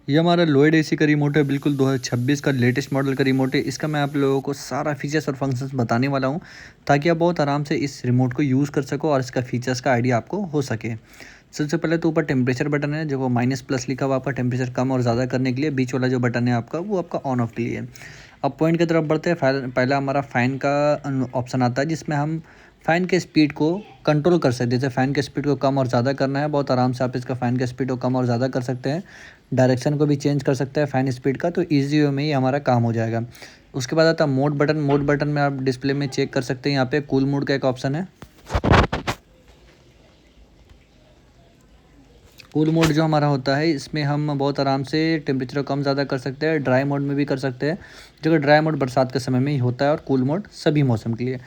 ये हमारा Lloyd AC का रिमोट है, बिल्कुल 2026 का लेटेस्ट मॉडल का रिमोट है। इसका मैं आप लोगों को सारा फीचर्स और फंक्शंस बताने वाला हूँ, ताकि आप बहुत आराम से इस रिमोट को यूज़ कर सको और इसका फीचर्स का आइडिया आपको हो सके। सबसे पहले तो ऊपर टेम्परेचर बटन है, जो माइनस प्लस लिखा हुआ आपका टेम्परेचर कम और ज़्यादा करने के लिए। बीच वाला जो बटन है आपका, वो आपका ऑन ऑफ के लिए है। अब पॉइंट की तरफ बढ़ते हैं। पहला हमारा फ़ैन का ऑप्शन आता है, जिसमें हम फ़ैन के स्पीड को कंट्रोल कर सकते हैं। जैसे फ़ैन के स्पीड को कम और ज़्यादा करना है, बहुत आराम से आप इसका फ़ैन के स्पीड को कम और ज़्यादा कर सकते हैं। डायरेक्शन को भी चेंज कर सकते हैं फ़ैन स्पीड का, तो ईज़ी वे में ही हमारा काम हो जाएगा। उसके बाद आता है मोड बटन। मोड बटन में आप डिस्प्ले में चेक कर सकते हैं, यहाँ पे कूल मोड का एक ऑप्शन है। कूल मोड जो हमारा होता है, इसमें हम बहुत आराम से टेम्परेचर को कम ज़्यादा कर सकते हैं। ड्राई मोड में भी कर सकते हैं, जो कि ड्राई मोड बरसात के समय में ही होता है, और कूल मोड सभी मौसम के लिए।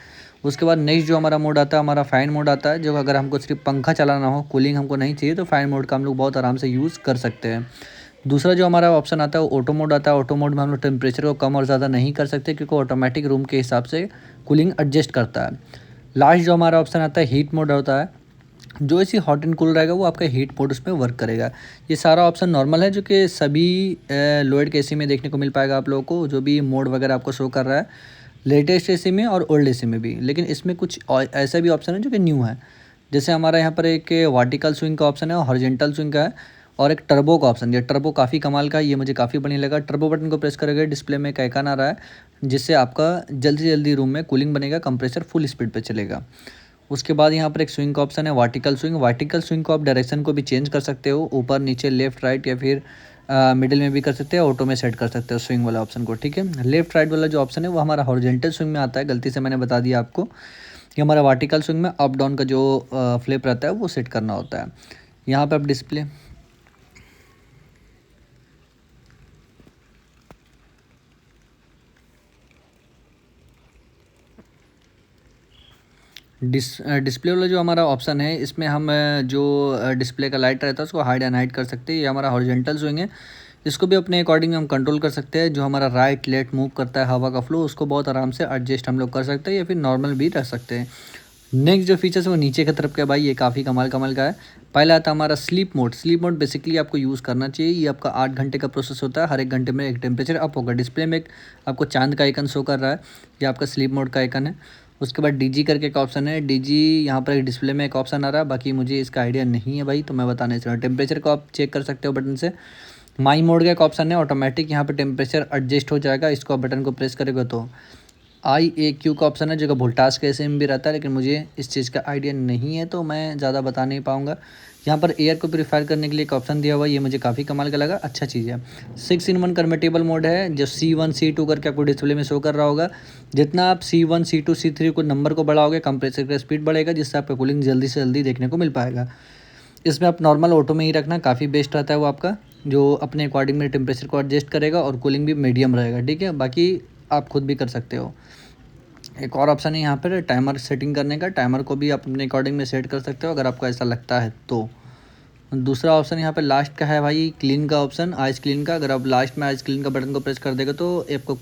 उसके बाद नेक्स्ट जो हमारा मोड आता है, हमारा फ़ैन मोड आता है, जो अगर हमको सिर्फ पंखा चलाना हो, कूलिंग हमको नहीं चाहिए, तो फ़ैन मोड का हम लोग बहुत आराम से यूज़ कर सकते हैं। दूसरा जो हमारा ऑप्शन आता है, वो ऑटो मोड आता है। ऑटो मोड में हम लोग टेम्परेचर को कम और ज़्यादा नहीं कर सकते, क्योंकि ऑटोमेटिक रूम के हिसाब से कूलिंग एडजस्ट करता है। लास्ट जो हमारा ऑप्शन आता है, हीट मोड होता है। जो ऐसी हॉट एंड कूल रहेगा, वो आपका हीट मोड उसमें वर्क करेगा। ये सारा ऑप्शन नॉर्मल है, जो कि सभी लोएड के एसी में देखने को मिल पाएगा आप लोगों को, जो भी मोड वगैरह आपको शो कर रहा है, लेटेस्ट एसी में और ओल्ड एसी में भी। लेकिन इसमें कुछ ऐसा भी ऑप्शन है जो कि न्यू है। जैसे हमारा यहाँ पर एक वर्टिकल स्विंग का ऑप्शन है और हॉरिजॉन्टल स्विंग का है, और एक टर्बो का ऑप्शन। ये टर्बो काफ़ी कमाल का है, ये मुझे काफ़ी बढ़िया लगा। टर्बो बटन को प्रेस करोगे, डिस्प्ले में एक आइकन आ रहा है, जिससे आपका जल्दी से जल्दी रूम में कूलिंग बनेगा, कंप्रेसर फुल स्पीड पे चलेगा। उसके बाद यहाँ पर एक स्विंग का ऑप्शन है, वर्टिकल स्विंग। वर्टिकल स्विंग को आप डायरेक्शन को भी चेंज कर सकते हो, ऊपर नीचे लेफ्ट राइट, या फिर मिडिल में भी कर सकते हो, ऑटो में सेट कर सकते हो स्विंग वाला ऑप्शन को। ठीक है, लेफ्ट राइट वाला जो ऑप्शन है, वो हमारा हॉरिजॉन्टल स्विंग में आता है। गलती से मैंने बता दिया आपको कि हमारा वर्टिकल स्विंग में अप डाउन का जो फ्लिप रहता है, वो सेट करना होता है। यहाँ पे आप डिस्प्ले डिस्प्ले वाला जो हमारा ऑप्शन है, इसमें हम जो डिस्प्ले का लाइट रहता है, उसको हाइड एंड हाइड कर सकते हैं। ये हमारा हॉरिजॉन्टल स्विंग है, इसको भी अपने अकॉर्डिंग हम कंट्रोल कर सकते हैं। जो हमारा राइट लेफ्ट मूव करता है हवा का फ्लो, उसको बहुत आराम से एडजस्ट हम लोग कर सकते हैं, या फिर नॉर्मल भी रख सकते हैं। नेक्स्ट जो फीचर्स है, वो नीचे की तरफ का है भाई, ये काफ़ी कमाल कमाल का है। पहला आता है हमारा sleep mode. Sleep mode basically आपको यूज़ करना चाहिए। ये आपका 8 घंटे का प्रोसेस होता है, हर एक घंटे में एक टेम्परेचर अप होगा। डिस्प्ले में एक आपको चांद का आइकन शो कर रहा है, ये आपका स्लीप मोड का आइकन है। उसके बाद डीजी करके एक ऑप्शन है। डीजी यहाँ पर एक डिस्प्ले में एक ऑप्शन आ रहा है, बाकी मुझे इसका आइडिया नहीं है भाई, तो मैं बताने चल रहा हूँ। टेम्परेचर को आप चेक कर सकते हो बटन से। माई मोड का एक ऑप्शन है, ऑटोमेटिक यहाँ पे टेम्परेचर एडजस्ट हो जाएगा। इसको आप बटन को प्रेस करेगा तो IAQ का ऑप्शन है, जो कि वोल्टाज के एसे में भी रहता है, लेकिन मुझे इस चीज़ का आइडिया नहीं है, तो मैं ज़्यादा बता नहीं पाऊँगा। यहाँ पर एयर को प्रीफायर करने के लिए एक ऑप्शन दिया हुआ है, ये मुझे काफ़ी कमाल का लगा, अच्छा चीज़ है। 6-in-1 कन्वर्टेबल मोड है, जो C1 C2 करके आपको डिस्प्ले में शो कर रहा होगा। जितना आप C1 C2 C3 को नंबर को बढ़ाओगे, कंप्रेसर का स्पीड बढ़ेगा, जिससे आपका कूलिंग जल्दी से जल्दी देखने को मिल पाएगा। इसमें आप नॉर्मल ऑटो में ही रखना, काफ़ी बेस्ट रहता है वो आपका, जो अपने अकॉर्डिंग में टेम्परेचर को एडजस्ट करेगा, और कूलिंग भी मीडियम रहेगा। ठीक है, बाकी आप खुद भी कर सकते हो। एक और ऑप्शन है यहाँ पर टाइमर सेटिंग करने का। टाइमर को भी आप अपने अकॉर्डिंग में सेट कर सकते हो, अगर आपको ऐसा लगता है तो। दूसरा ऑप्शन यहाँ पे लास्ट का है भाई, क्लीन का ऑप्शन, आइस क्लीन का। अगर आप लास्ट में आइस क्लीन का बटन को प्रेस कर देगा, तो आपको